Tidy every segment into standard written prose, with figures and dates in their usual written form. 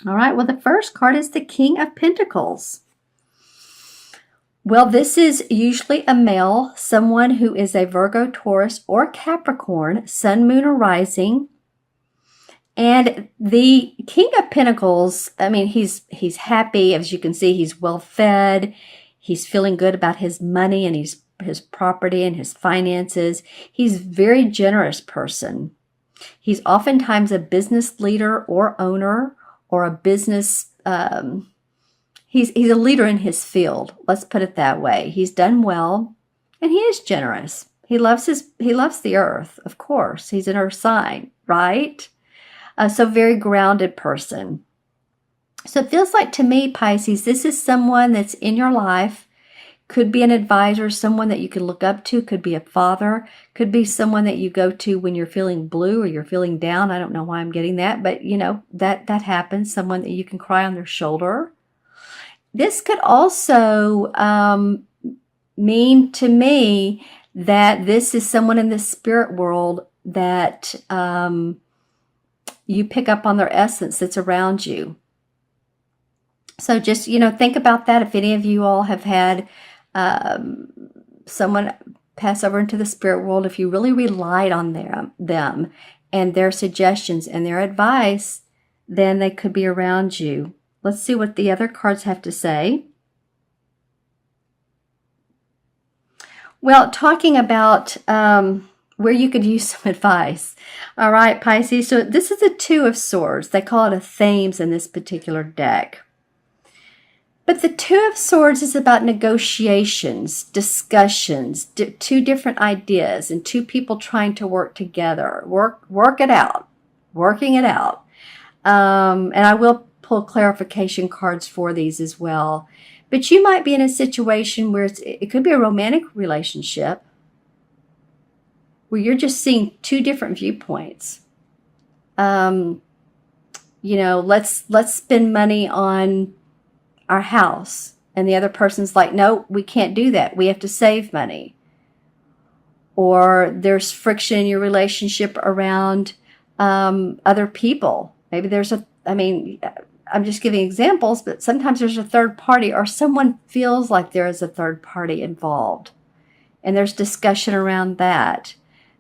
All right, well, the first card is the King of Pentacles. Well, this is usually a male, someone who is a Virgo, Taurus, or Capricorn, Sun, Moon, or Rising. And the King of Pentacles, I mean, he's happy. As you can see, he's well fed. He's feeling good about his money and his property and his finances. He's a very generous person. He's oftentimes a business leader or owner or a business he's a leader in his field. Let's put it that way. He's done well, and he is generous. He loves the earth, of course. He's an earth sign, right? So very grounded person. So it feels like to me, Pisces, this is someone that's in your life. Could be an advisor, someone that you can look up to, could be a father, could be someone that you go to when you're feeling blue or you're feeling down. I don't know why I'm getting that, but you know, that happens, someone that you can cry on their shoulder. This could also mean to me that this is someone in the spirit world that you pick up on their essence that's around you. So just, think about that. If any of you all have had someone pass over into the spirit world, if you really relied on them and their suggestions and their advice, then they could be around you. Let's see what the other cards have to say. Well, talking about where you could use some advice. All right, Pisces. So this is a Two of Swords. They call it a Thames in this particular deck. But the Two of Swords is about negotiations, discussions, two different ideas, and two people trying to work together, work it out, working it out. And I will pull clarification cards for these as well. But you might be in a situation where it could be a romantic relationship where you're just seeing two different viewpoints. Let's spend money on our house, and the other person's like, no, we can't do that, we have to save money. Or there's friction in your relationship around other people. Maybe I'm just giving examples, but sometimes there's a third party, or someone feels like there is a third party involved, and there's discussion around that.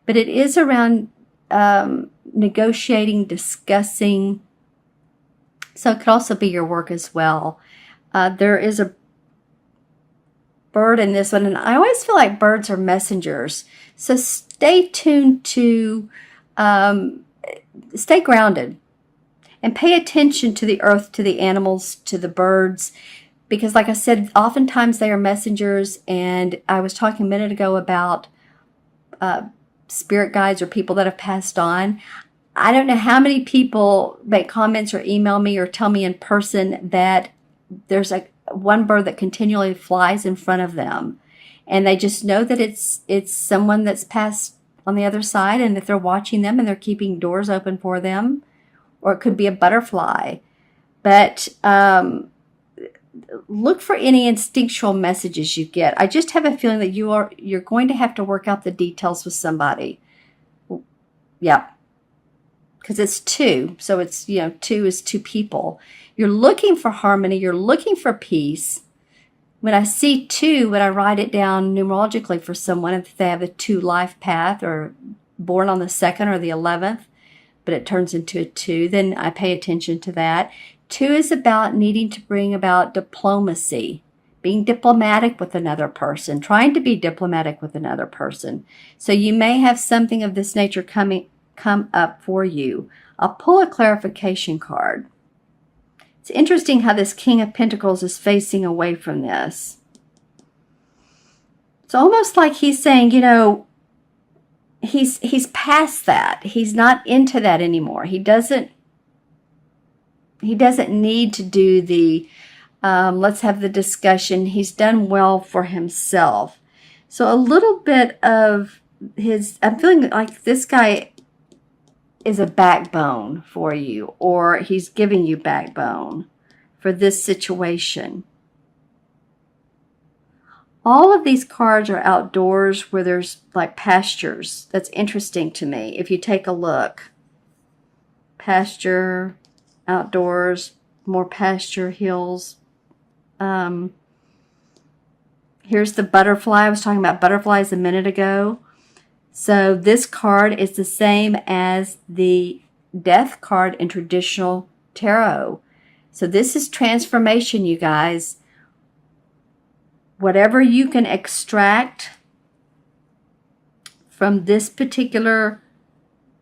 But it is around negotiating, discussing. So it could also be your work as well. There is a bird in this one, and I always feel like birds are messengers. So stay tuned to, stay grounded, and pay attention to the earth, to the animals, to the birds, because like I said, oftentimes they are messengers. And I was talking a minute ago about spirit guides or people that have passed on. I don't know how many people make comments or email me or tell me in person that there's one bird that continually flies in front of them, and they just know that it's someone that's passed on the other side, and that they're watching them and they're keeping doors open for them. Or it could be a butterfly. But look for any instinctual messages you get. I just have a feeling that you're going to have to work out the details with somebody. Yeah. Because it's two. So it's, two is two people. You're looking for harmony. You're looking for peace. When I see two, when I write it down numerologically for someone, if they have a 2 life path or born on the 2nd or the 11th, but it turns into a 2, then I pay attention to that. 2 is about needing to bring about diplomacy, being diplomatic with another person, trying to be diplomatic with another person. So you may have something of this nature come up for you. I'll pull a clarification card. It's interesting how this King of Pentacles is facing away from this. It's almost like he's saying, he's past that. He's not into that anymore. He doesn't need to do the let's have the discussion. He's done well for himself. So a little bit of I'm feeling like this guy is a backbone for you, or he's giving you backbone for this situation. All of these cards are outdoors where there's like pastures. That's interesting to me. If you take a look, pasture, outdoors, more pasture, hills. Here's the butterfly. I was talking about butterflies a minute ago. So this card is the same as the death card in traditional tarot. So this is transformation, you guys. Whatever you can extract from this particular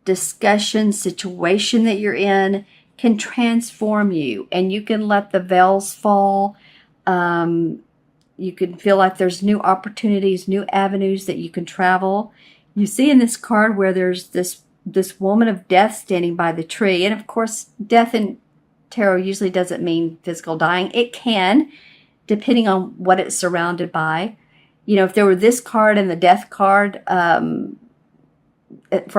discussion, situation that you're in, can transform you. And you can let the veils fall. You can feel like there's new opportunities, new avenues that you can travel. You see in this card where there's this woman of death standing by the tree. And of course, death in tarot usually doesn't mean physical dying. It can, depending on what it's surrounded by. You know, if there were this card and the death card for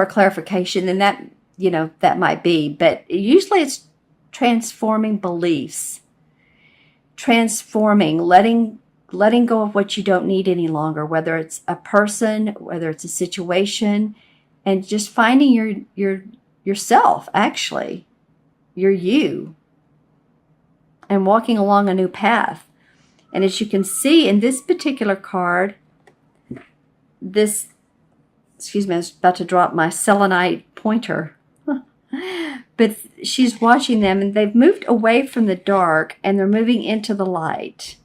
a clarification, then that, you know, that might be. But usually it's transforming beliefs, transforming, letting go of what you don't need any longer, whether it's a person, whether it's a situation, and just finding yourself, actually, you, and walking along a new path. And as you can see in this particular card, excuse me, I was about to drop my selenite pointer. But she's watching them, and they've moved away from the dark, and they're moving into the light.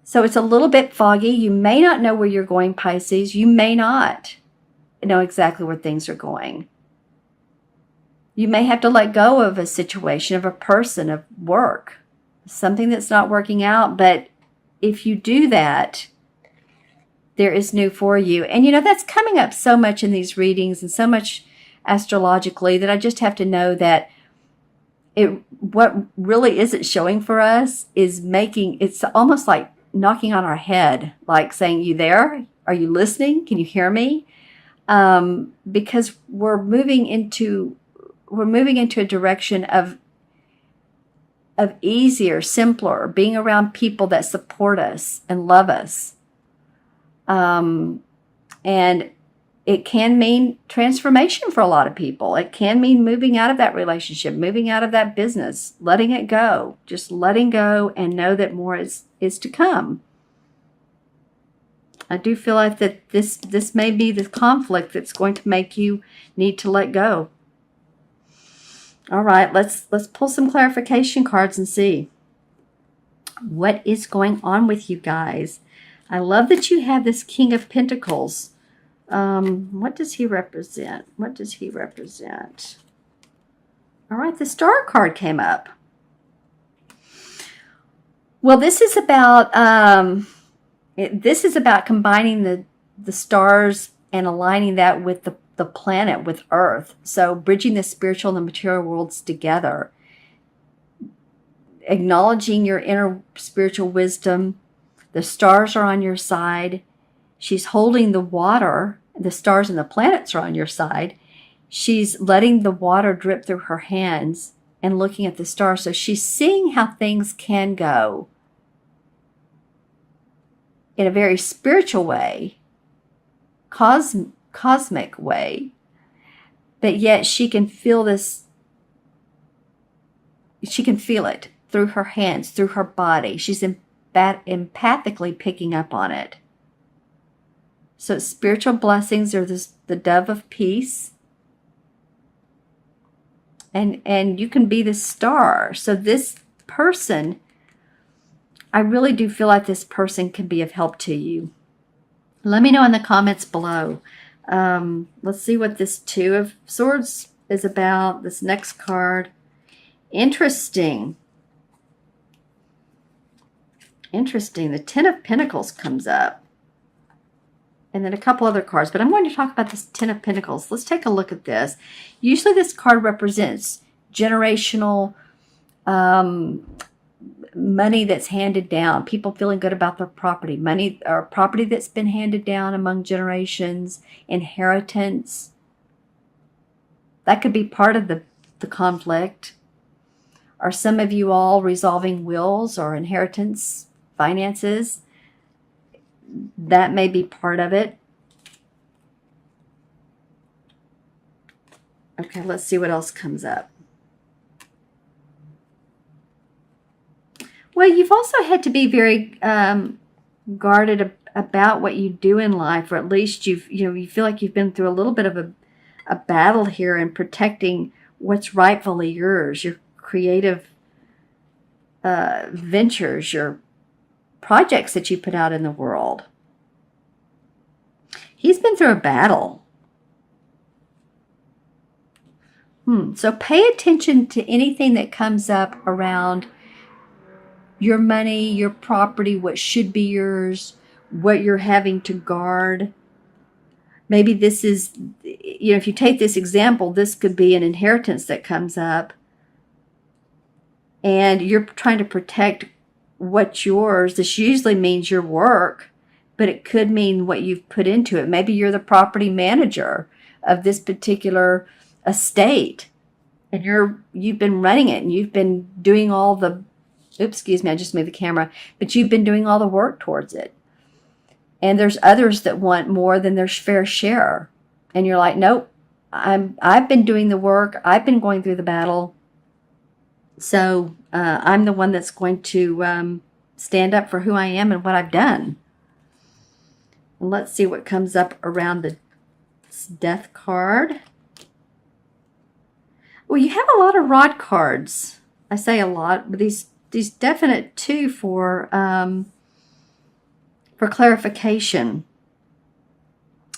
So it's a little bit foggy. You may not know where you're going, Pisces. You may not know exactly where things are going. You may have to let go of a situation, of a person, of work, something that's not working out. But if you do that, there is new for you. And, you know, that's coming up so much in these readings and so much astrologically that I just have to know that what really isn't showing for us is it's almost like knocking on our head, like saying, you there? Are you listening? Can you hear me? Because we're moving into a direction of easier, simpler, being around people that support us and love us. And it can mean transformation for a lot of people. It can mean moving out of that relationship, moving out of that business, letting it go, just letting go and know that more is to come. I do feel like that this may be the conflict that's going to make you need to let go. All right, let's pull some clarification cards and see what is going on with you guys. I love that you have this King of Pentacles. What does he represent? What does he represent? All right, the Star card came up. Well, this is about combining the stars and aligning that with the planet, with Earth. So bridging the spiritual and the material worlds together. Acknowledging your inner spiritual wisdom. The stars are on your side. She's holding the water. The stars and the planets are on your side. She's letting the water drip through her hands and looking at the stars. So she's seeing how things can go in a very spiritual way, cosmic way, but yet she can feel this. She can feel it through her hands, through her body. She's empathically picking up on it. So spiritual blessings are the dove of peace. And you can be the star. So this person, I really do feel like this person can be of help to you. Let me know in the comments below. Let's see what this Two of Swords is about. This next card. Interesting. Interesting. The Ten of Pentacles comes up. And then a couple other cards. But I'm going to talk about this Ten of Pentacles. Let's take a look at this. Usually this card represents generational money that's handed down. People feeling good about their property. Money or property that's been handed down among generations. Inheritance. That could be part of the conflict. Are some of you all resolving wills or inheritance, finances? That may be part of it. Okay, let's see what else comes up. Well, you've also had to be very guarded about what you do in life, or at least you feel like you've been through a little bit of a battle here in protecting what's rightfully yours, your creative ventures, your projects that you put out in the world. He's been through a battle. So pay attention to anything that comes up around your money, your property, what should be yours, what you're having to guard. Maybe this is, if you take this example, this could be an inheritance that comes up, and you're trying to protect what's yours. This usually means your work, but it could mean what you've put into it. Maybe you're the property manager of this particular estate, and you've been running it, and you've been doing all the, excuse me, I just moved the camera, but you've been doing all the work towards it. And there's others that want more than their fair share. And you're like, nope, I've been doing the work. I've been going through the battle. So I'm the one that's going to stand up for who I am and what I've done. And let's see what comes up around the death card. Well, you have a lot of rod cards. I say a lot, but these definite two for clarification.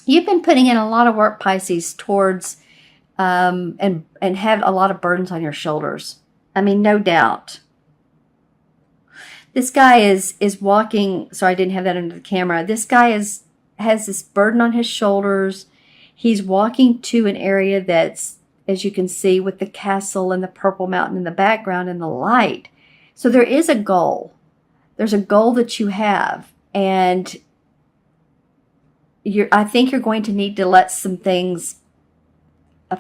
You've been putting in a lot of work, Pisces, towards and have a lot of burdens on your shoulders. I mean, no doubt. This guy is walking. Sorry, I didn't have that under the camera. This guy has this burden on his shoulders. He's walking to an area that's, as you can see, with the castle and the purple mountain in the background and the light. So there is a goal. There's a goal that you have. And I think you're going to need to let some things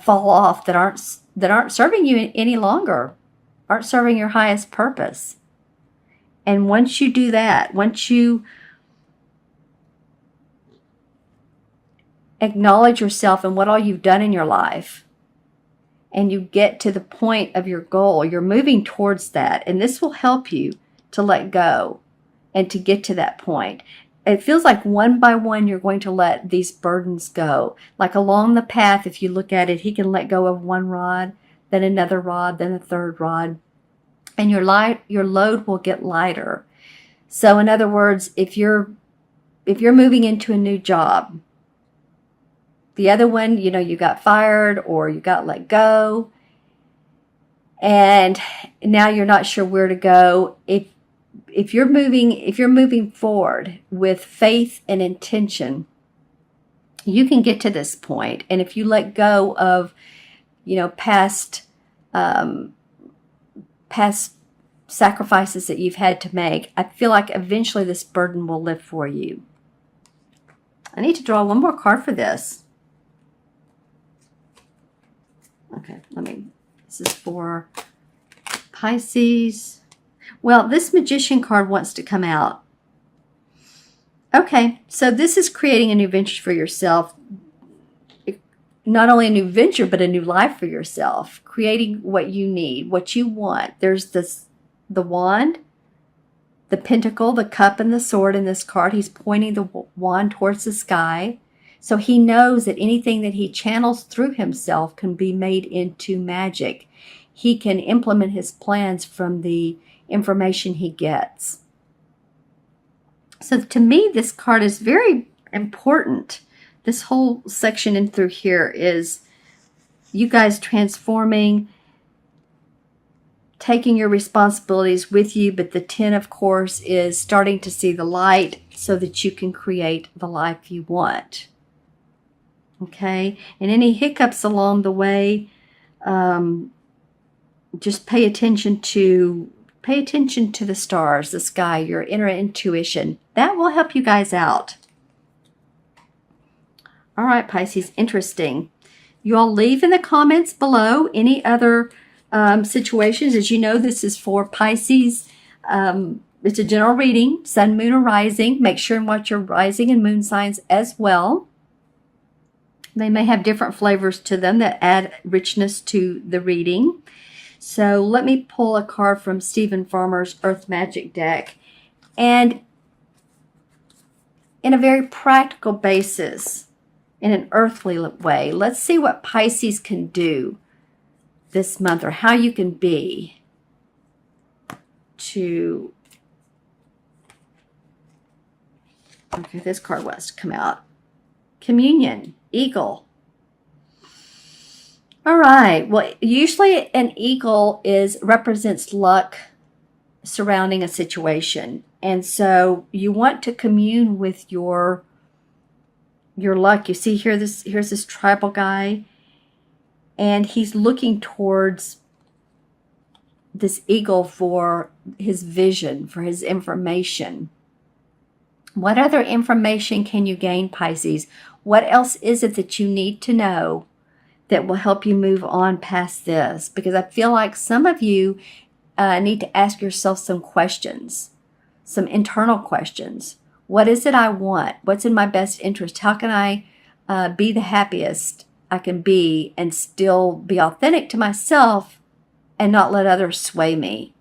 fall off that aren't serving you any longer, aren't serving your highest purpose. And once you do that, once you acknowledge yourself and what all you've done in your life, and you get to the point of your goal, you're moving towards that. And this will help you to let go and to get to that point. It feels like one by one you're going to let these burdens go. Like along the path, if you look at it, he can let go of one rod, then another rod, then a third rod. And your load will get lighter. So in other words, if you're moving into a new job, the other one, you got fired or you got let go, and now you're not sure where to go. If you're moving forward with faith and intention, you can get to this point. And if you let go of, past sacrifices that you've had to make, I feel like eventually this burden will lift for you. I need to draw one more card for this. Okay, this is for Pisces. Well, this Magician card wants to come out. Okay, so this is creating a new venture for yourself. Not only a new venture, but a new life for yourself. Creating what you need, what you want. There's the wand, the pentacle, the cup, and the sword in this card. He's pointing the wand towards the sky. So he knows that anything that he channels through himself can be made into magic. He can implement his plans from the information he gets. So to me, this card is very important. This whole section in through here is you guys transforming, taking your responsibilities with you, but the 10, of course, is starting to see the light so that you can create the life you want. Okay, and any hiccups along the way, just pay attention to the stars, the sky, your inner intuition. That will help you guys out. All right, Pisces, interesting. You all leave in the comments below any other situations. As you know, this is for Pisces. It's a general reading, sun, moon, or rising. Make sure and watch your rising and moon signs as well. They may have different flavors to them that add richness to the reading. So let me pull a card from Stephen Farmer's Earth Magic deck. And in a very practical basis, in an earthly way, let's see what Pisces can do this month, or how you can be to... Okay, this card was to come out. Communion, eagle. All right. Well, usually an eagle represents luck surrounding a situation. And so you want to commune with your luck. You see here, here's this tribal guy, and he's looking towards this eagle for his vision, for his information. What other information can you gain, Pisces? What else is it that you need to know that will help you move on past this? Because I feel like some of you need to ask yourself some questions, some internal questions. What is it I want? What's in my best interest? How can I be the happiest I can be and still be authentic to myself and not let others sway me?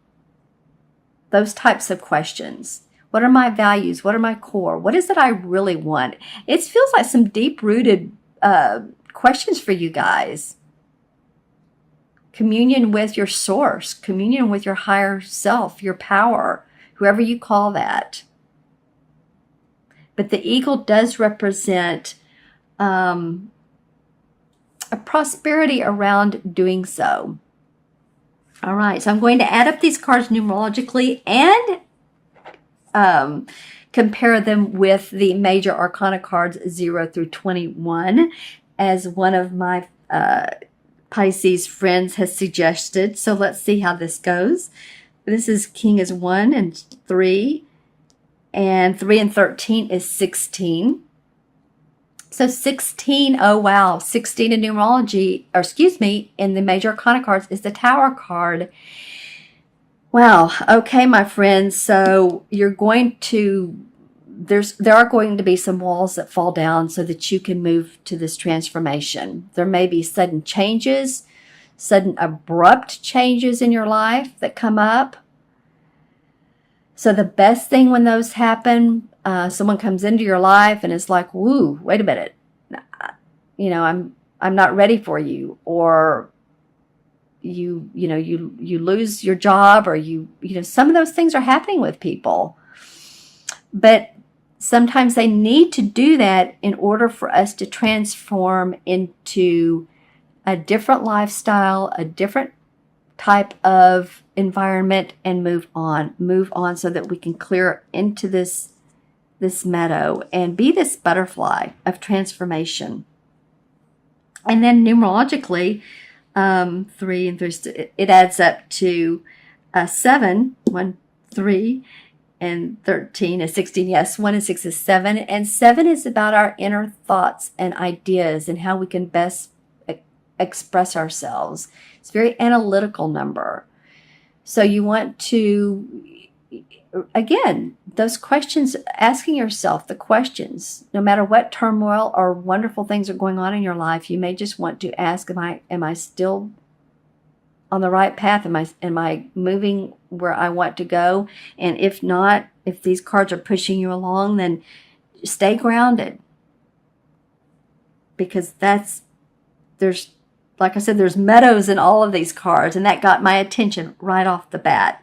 Those types of questions. What are my values? What are my core? What is it I really want? It feels like some deep-rooted questions for you guys. Communion with your source, communion with your higher self, your power, whoever you call that. But the eagle does represent a prosperity around doing so. All right, so I'm going to add up these cards numerologically and compare them with the major arcana cards 0 through 21, as one of my Pisces friends has suggested. So let's see how this goes. This is King is 1 and 3, and 3 and 13 is 16. So 16, oh wow, 16 in numerology, or excuse me, in the major arcana cards is the Tower card. Wow, okay, my friends, so you're going to, there are going to be some walls that fall down so that you can move to this transformation. There may be sudden changes, sudden abrupt changes in your life that come up. So the best thing when those happen, someone comes into your life and is like, woo, wait a minute, you know, I'm not ready for you, or you lose your job, or some of those things are happening with people. But sometimes they need to do that in order for us to transform into a different lifestyle, a different type of environment, and move on so that we can clear into this meadow and be this butterfly of transformation. And then numerologically, 3 and 3, it adds up to 7, 1, 3, and 13 is 16. Yes, 1 and 6 is 7. And 7 is about our inner thoughts and ideas and how we can best express ourselves. It's a very analytical number. So you want to, again, those questions, asking yourself the questions, no matter what turmoil or wonderful things are going on in your life, you may just want to ask, am I still on the right path? Am I moving where I want to go? And if not, if these cards are pushing you along, then stay grounded. Because like I said, there's meadows in all of these cards, and that got my attention right off the bat.